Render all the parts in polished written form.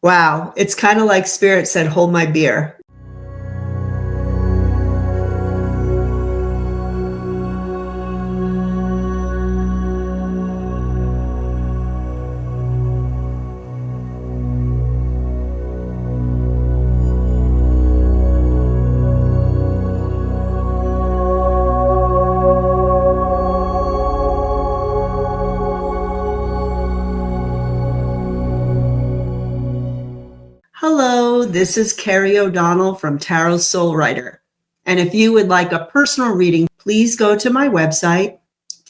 Wow, it's kind of like Spirit said, hold my beer. Hello, this is Carrie O'Donnell from Tarot Soul Writer. And if you would like a personal reading, please go to my website,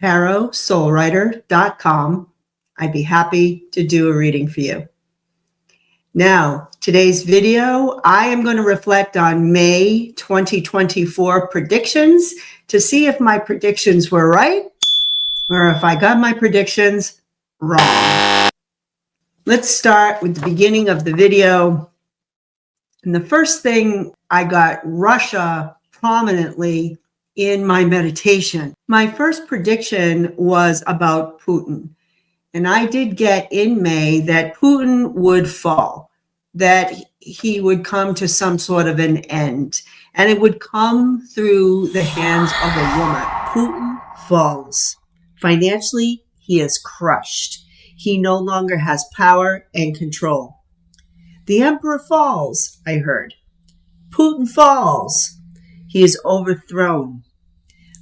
tarotsoulwriter.com. I'd be happy to do a reading for you. Now, today's video, I am going to reflect on May 2024 predictions to see if my predictions were right or if I got my predictions wrong. Let's start with the beginning of the video. And the first thing, I got Russia prominently in my meditation. My first prediction was about Putin. And I did get in May that Putin would fall, that he would come to some sort of an end. And it would come through the hands of a woman. Putin falls. Financially, he is crushed. He no longer has power and control. The emperor falls, I heard. Putin falls. He is overthrown.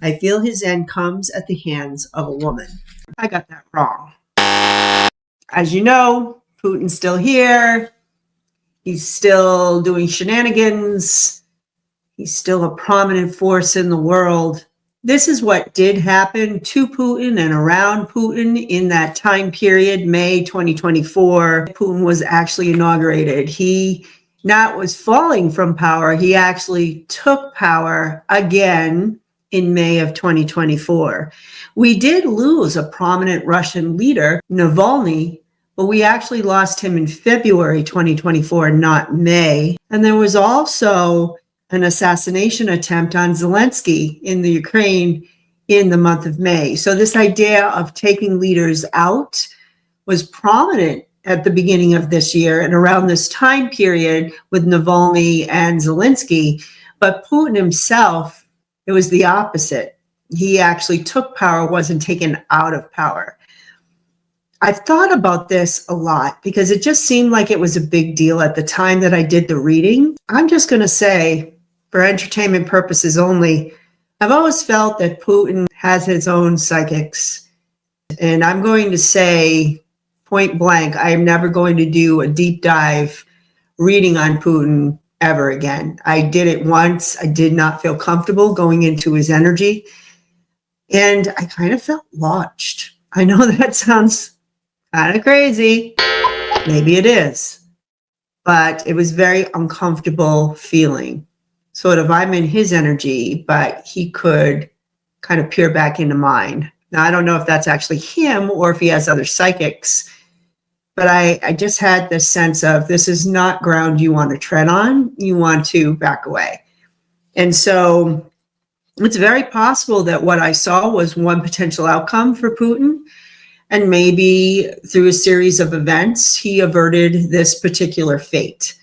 I feel his end comes at the hands of a woman. I got that wrong. As you know, Putin's still here. He's still doing shenanigans. He's still a prominent force in the world. This is what did happen to Putin and around Putin in that time period, May 2024. Putin was actually inaugurated. He not was falling from power. He actually took power again in May of 2024. We did lose a prominent Russian leader, Navalny, but we actually lost him in February 2024, not May. And there was also an assassination attempt on Zelensky in the Ukraine in the month of May. So this idea of taking leaders out was prominent at the beginning of this year and around this time period with Navalny and Zelensky. But Putin himself, it was the opposite. He actually took power, wasn't taken out of power. I've thought about this a lot because it just seemed like it was a big deal at the time that I did the reading. I'm just going to say, for entertainment purposes only, I've always felt that Putin has his own psychics. And I'm going to say, point blank, I am never going to do a deep dive reading on Putin ever again. I did it once. I did not feel comfortable going into his energy. And I kind of felt watched. I know that sounds kind of crazy. Maybe it is. But it was very uncomfortable feeling. Sort of, I'm in his energy, but he could kind of peer back into mine. Now, I don't know if that's actually him or if he has other psychics, but I just had this sense of this is not ground you want to tread on. You want to back away. And so it's very possible that what I saw was one potential outcome for Putin. And maybe through a series of events, he averted this particular fate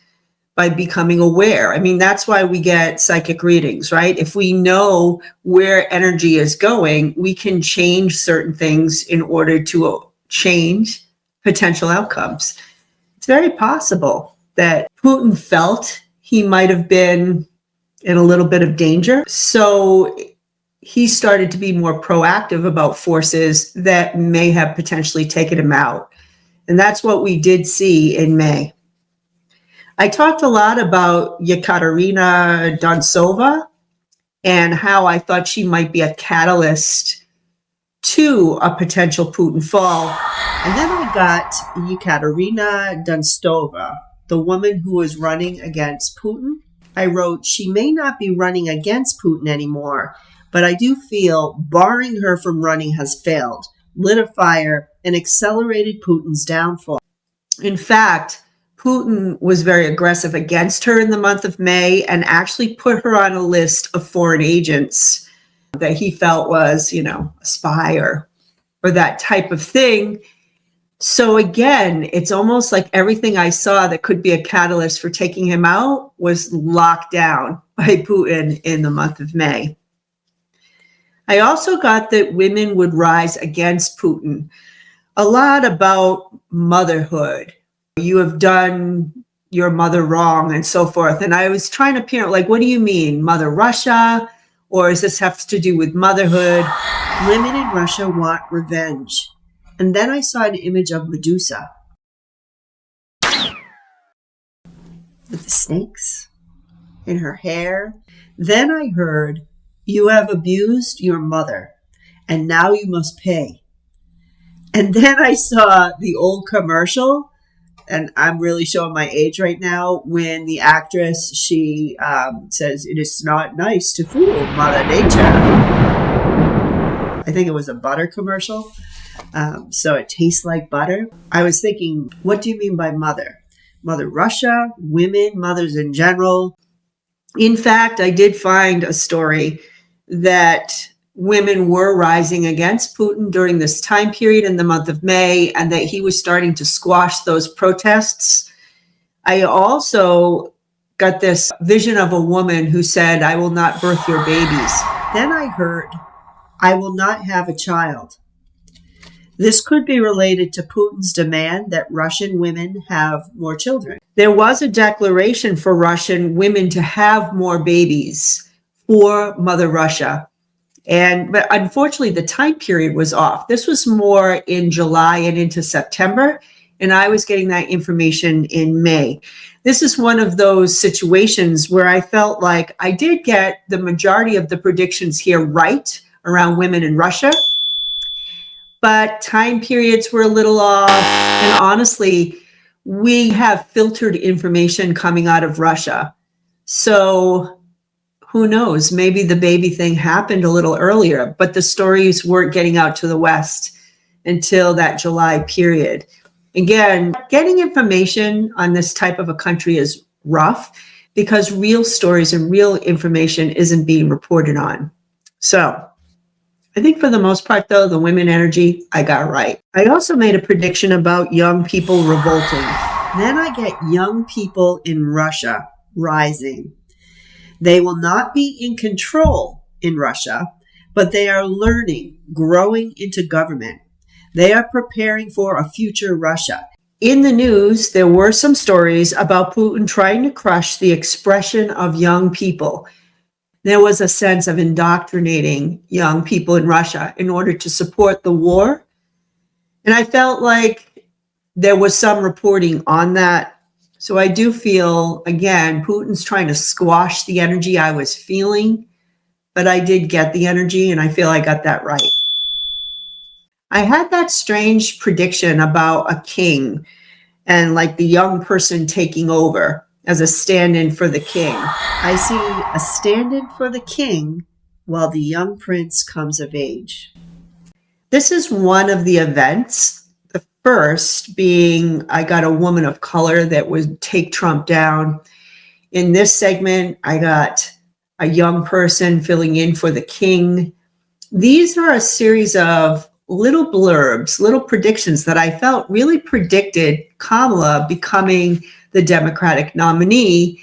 by becoming aware. I mean, that's why we get psychic readings, right? If we know where energy is going, we can change certain things in order to change potential outcomes. It's very possible that Putin felt he might have been in a little bit of danger. So he started to be more proactive about forces that may have potentially taken him out. And that's what we did see in May. I talked a lot about Yekaterina Duntsova and how I thought she might be a catalyst to a potential Putin fall. And then I got Yekaterina Duntsova, the woman who was running against Putin. I wrote, she may not be running against Putin anymore, but I do feel barring her from running has failed, lit a fire, and accelerated Putin's downfall. In fact, Putin was very aggressive against her in the month of May and actually put her on a list of foreign agents that he felt was, a spy or that type of thing. So again, it's almost like everything I saw that could be a catalyst for taking him out was locked down by Putin in the month of May. I also got that women would rise against Putin. A lot about motherhood. You have done your mother wrong and so forth. And I was trying to parent, like, what do you mean, Mother Russia? Or does this have to do with motherhood? Women in Russia want revenge. And then I saw an image of Medusa with the snakes in her hair. Then I heard, you have abused your mother, and now you must pay. And then I saw the old commercial, and I'm really showing my age right now, when the actress, she says, it is not nice to fool Mother Nature. I think it was a butter commercial. So it tastes like butter. I was thinking, what do you mean by mother? Mother Russia, women, mothers in general. In fact, I did find a story that women were rising against Putin during this time period in the month of May, and that he was starting to squash those protests. I also got this vision of a woman who said, I will not birth your babies. Then I heard, I will not have a child. This could be related to Putin's demand that Russian women have more children. There was a declaration for Russian women to have more babies for Mother Russia. But unfortunately, the time period was off. This was more in July and into September, and I was getting that information in May. This is one of those situations where I felt like I did get the majority of the predictions here right around women in Russia, but time periods were a little off. And honestly, we have filtered information coming out of Russia. So who knows, maybe the baby thing happened a little earlier, but the stories weren't getting out to the West until that July period. Again, getting information on this type of a country is rough because real stories and real information isn't being reported on. So I think for the most part, though, the women energy, I got right. I also made a prediction about young people revolting. Then I get young people in Russia rising. They will not be in control in Russia, but they are learning, growing into government. They are preparing for a future Russia. In the news, there were some stories about Putin trying to crush the expression of young people. There was a sense of indoctrinating young people in Russia in order to support the war. And I felt like there was some reporting on that. So I do feel, again, Putin's trying to squash the energy I was feeling, but I did get the energy, and I feel I got that right. I had that strange prediction about a king and like the young person taking over as a stand-in for the king. I see a stand-in for the king while the young prince comes of age. This is one of the events. The first being I got a woman of color that would take Trump down. In this segment, I got a young person filling in for the king. These are a series of little blurbs, little predictions that I felt really predicted Kamala becoming the Democratic nominee.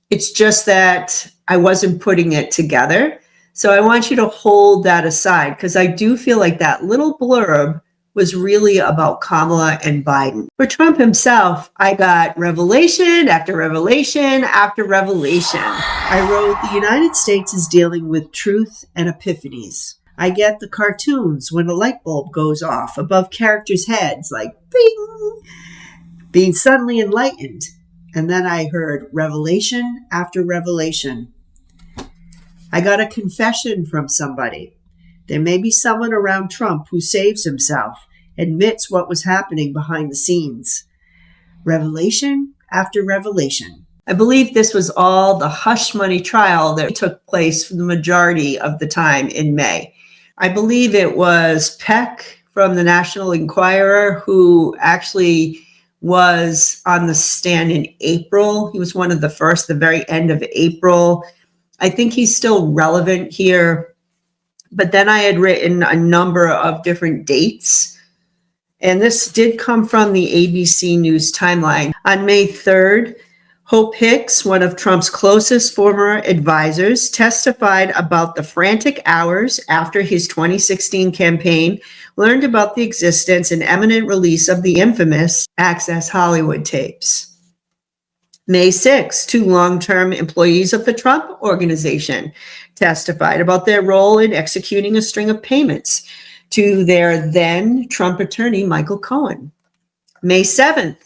It's just that I wasn't putting it together. So I want you to hold that aside because I do feel like that little blurb was really about Kamala and Biden. For Trump himself, I got revelation after revelation after revelation. I wrote, the United States is dealing with truth and epiphanies. I get the cartoons when a light bulb goes off above characters' heads, like bing, being suddenly enlightened. And then I heard revelation after revelation. I got a confession from somebody. There may be someone around Trump who saves himself, admits what was happening behind the scenes. Revelation after revelation. I believe this was all the hush money trial that took place for the majority of the time in May. I believe it was Peck from the National Enquirer who actually was on the stand in April. He was one of the first, the very end of April. I think he's still relevant here. But then I had written a number of different dates. And this did come from the ABC News timeline. On May 3rd, Hope Hicks, one of Trump's closest former advisors, testified about the frantic hours after his 2016 campaign learned about the existence and imminent release of the infamous Access Hollywood tapes. May 6, 2 long-term employees of the Trump Organization testified about their role in executing a string of payments to their then Trump attorney, Michael Cohen. May 7th,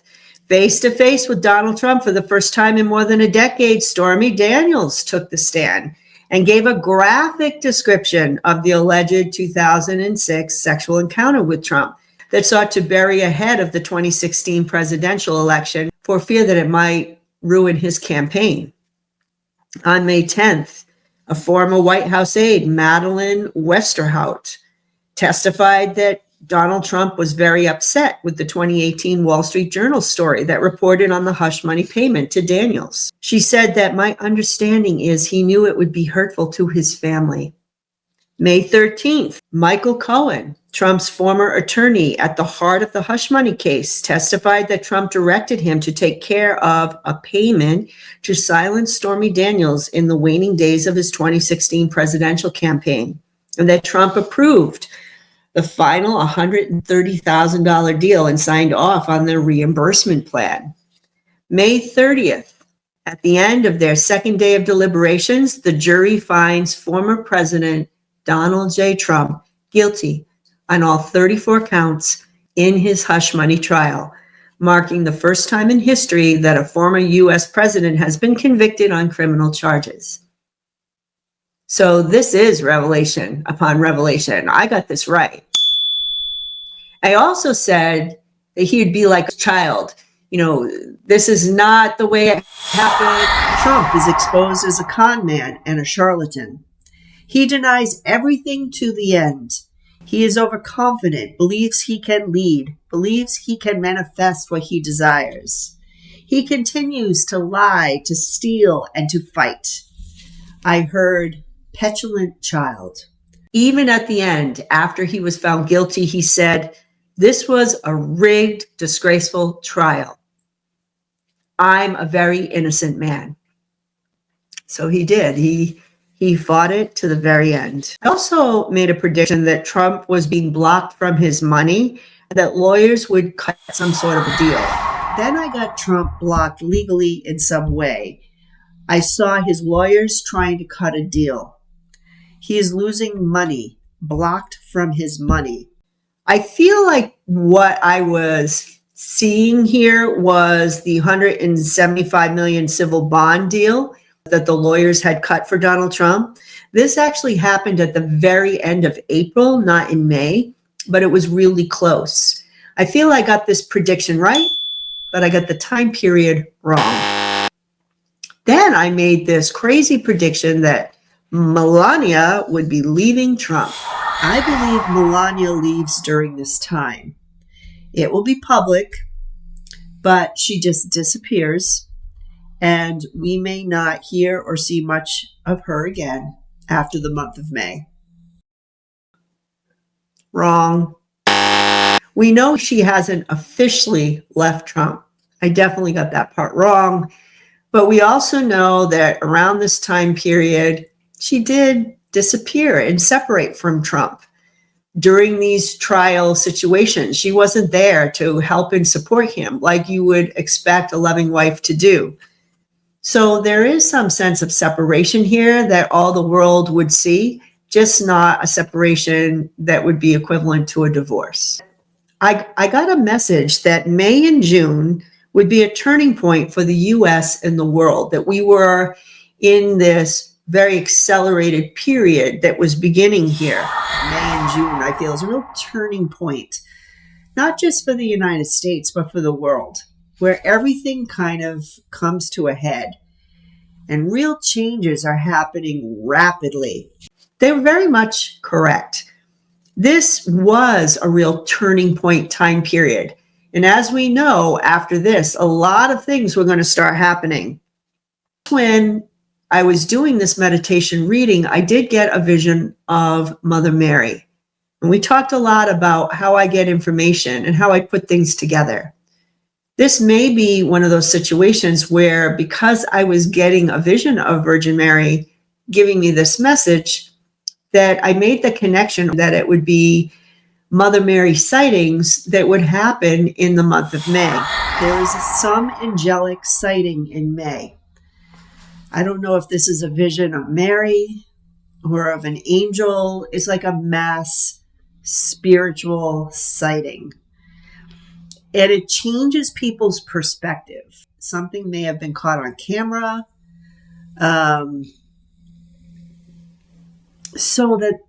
face-to-face with Donald Trump for the first time in more than a decade, Stormy Daniels took the stand and gave a graphic description of the alleged 2006 sexual encounter with Trump that sought to bury ahead of the 2016 presidential election for fear that it might ruin his campaign. On May 10th, a former White House aide, Madeleine Westerhout, testified that Donald Trump was very upset with the 2018 Wall Street Journal story that reported on the hush money payment to Daniels. She said that my understanding is he knew it would be hurtful to his family. May 13th, Michael Cohen, Trump's former attorney at the heart of the hush money case, testified that Trump directed him to take care of a payment to silence Stormy Daniels in the waning days of his 2016 presidential campaign, and that Trump approved the final $130,000 deal and signed off on the reimbursement plan. May 30th, at the end of their second day of deliberations, the jury finds former President Donald J. Trump guilty on all 34 counts in his hush money trial, marking the first time in history that a former U.S. president has been convicted on criminal charges. So this is revelation upon revelation. I got this right. I also said that he'd be like a child. You know, this is not the way it happened. Trump is exposed as a con man and a charlatan. He denies everything to the end. He is overconfident, believes he can lead, believes he can manifest what he desires. He continues to lie, to steal, and to fight. I heard petulant child. Even at the end, after he was found guilty, he said, "This was a rigged, disgraceful trial. I'm a very innocent man." So he did. He fought it to the very end. I also made a prediction that Trump was being blocked from his money, that lawyers would cut some sort of a deal. Then I got Trump blocked legally in some way. I saw his lawyers trying to cut a deal. He is losing money, blocked from his money. I feel like what I was seeing here was the $175 million civil bond deal that the lawyers had cut for Donald Trump. This actually happened at the very end of April, not in May, but it was really close. I feel I got this prediction right, but I got the time period wrong. Then I made this crazy prediction that Melania would be leaving Trump. I believe Melania leaves during this time. It will be public, but she just disappears, and we may not hear or see much of her again after the month of May. Wrong. We know she hasn't officially left Trump. I definitely got that part wrong. But we also know that around this time period, she did disappear and separate from Trump. During these trial situations, she wasn't there to help and support him like you would expect a loving wife to do. So there is some sense of separation here that all the world would see, just not a separation that would be equivalent to a divorce. I got a message that May and June would be a turning point for the US and the world, that we were in this very accelerated period that was beginning here. May and June, I feel, is a real turning point, not just for the United States, but for the world, where everything kind of comes to a head and real changes are happening rapidly. They were very much correct. This was a real turning point time period. And as we know, after this, a lot of things were going to start happening. When I was doing this meditation reading, I did get a vision of Mother Mary. And we talked a lot about how I get information and how I put things together. This may be one of those situations where, because I was getting a vision of Virgin Mary giving me this message, that I made the connection that it would be Mother Mary sightings that would happen in the month of May. There is some angelic sighting in May. I don't know if this is a vision of Mary or of an angel. It's like a mass spiritual sighting. And it changes people's perspective. Something may have been caught on camera. So that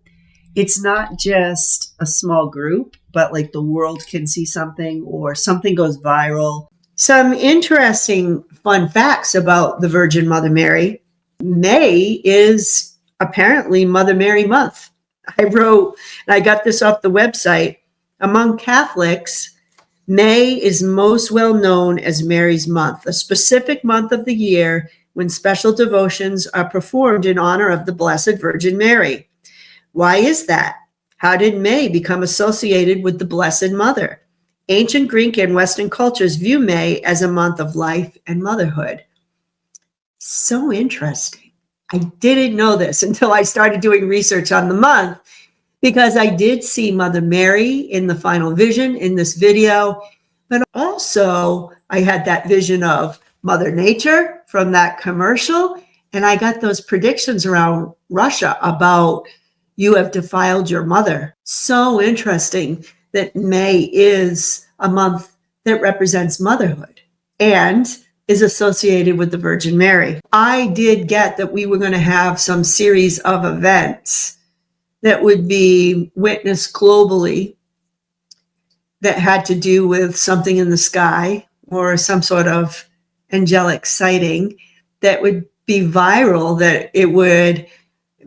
it's not just a small group, but like the world can see something or something goes viral. Some interesting fun facts about the Virgin Mother Mary. May is apparently Mother Mary month. I wrote, and I got this off the website, among Catholics, May is most well known as Mary's month, a specific month of the year when special devotions are performed in honor of the Blessed Virgin Mary. Why is that? How did May become associated with the Blessed Mother? Ancient Greek and Western cultures view May as a month of life and motherhood. So interesting. I didn't know this until I started doing research on the month, because I did see Mother Mary in the final vision in this video, but also I had that vision of Mother Nature from that commercial, and I got those predictions around Russia about you have defiled your mother. So interesting that May is a month that represents motherhood and is associated with the Virgin Mary. I did get that we were going to have some series of events that would be witnessed globally that had to do with something in the sky or some sort of angelic sighting that would be viral, that it would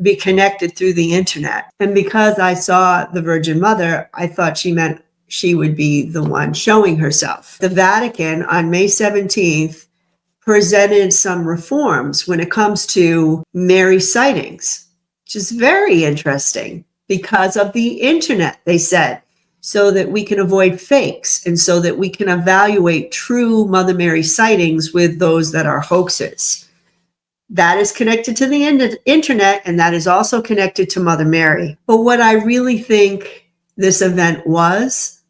be connected through the internet. And because I saw the Virgin Mother, I thought she meant she would be the one showing herself. The Vatican on May 17th presented some reforms when it comes to Mary sightings, which is very interesting because of the internet, they said, so that we can avoid fakes and so that we can evaluate true Mother Mary sightings with those that are hoaxes. That is connected to the internet, and that is also connected to Mother Mary. But what I really think this event was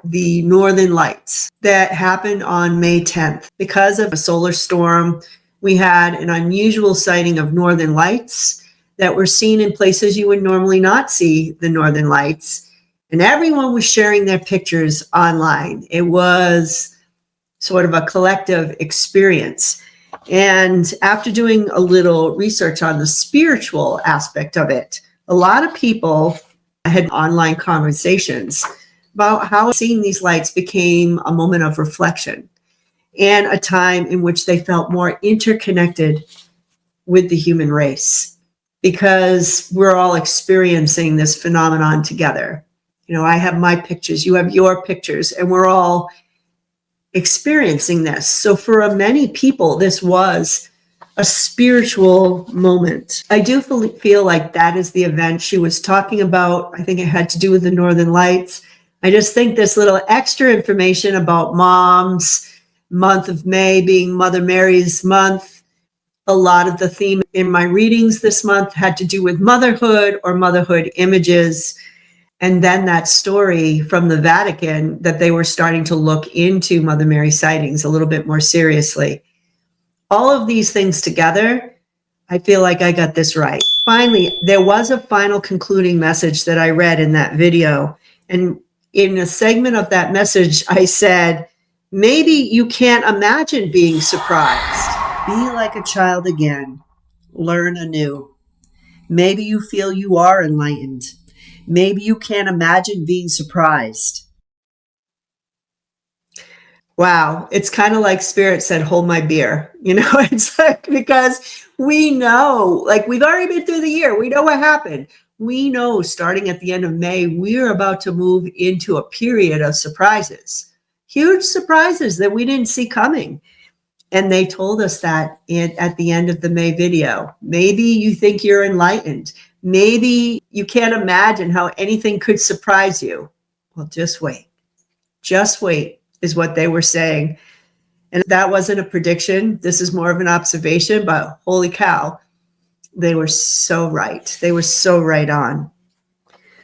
the Northern Lights that happened on May 10th. Because of a solar storm, we had an unusual sighting of Northern Lights that were seen in places you would normally not see the Northern Lights. And everyone was sharing their pictures online. It was sort of a collective experience. And after doing a little research on the spiritual aspect of it, a lot of people had online conversations about how seeing these lights became a moment of reflection and a time in which they felt more interconnected with the human race, because we're all experiencing this phenomenon together. You know, I have my pictures, you have your pictures, and we're all experiencing this. So for many people, this was a spiritual moment. I do feel like that is the event she was talking about. I think it had to do with the Northern Lights. I just think this little extra information about Mom's month of May being Mother Mary's month. A lot of the theme in my readings this month had to do with motherhood or motherhood images. And then that story from the Vatican that they were starting to look into Mother Mary sightings a little bit more seriously. All of these things together, I feel like I got this right. Finally, there was a final concluding message that I read in that video. And in a segment of that message, I said, maybe you can't imagine being surprised. Be like a child again. Learn anew. Maybe you feel you are enlightened. Maybe you can't imagine being surprised. Wow. It's kind of like Spirit said, hold my beer. You know, it's like, because we know, like we've already been through the year. We know what happened. We know starting at the end of May, we're about to move into a period of surprises, huge surprises that we didn't see coming. And they told us that at the end of the May video. Maybe you think you're enlightened. Maybe you can't imagine how anything could surprise you. Well, just wait. Just wait is what they were saying. And that wasn't a prediction. This is more of an observation, but holy cow, they were so right. They were so right on.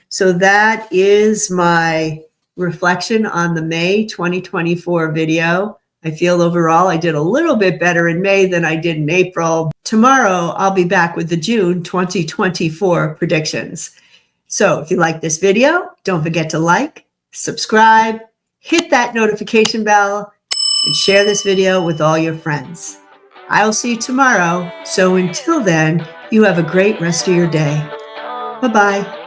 So that is my reflection on the May 2024 video. I feel overall I did a little bit better in May than I did in April. Tomorrow, I'll be back with the June 2024 predictions. So if you like this video, don't forget to like, subscribe, hit that notification bell, and share this video with all your friends. I'll see you tomorrow. So until then, you have a great rest of your day. Bye-bye.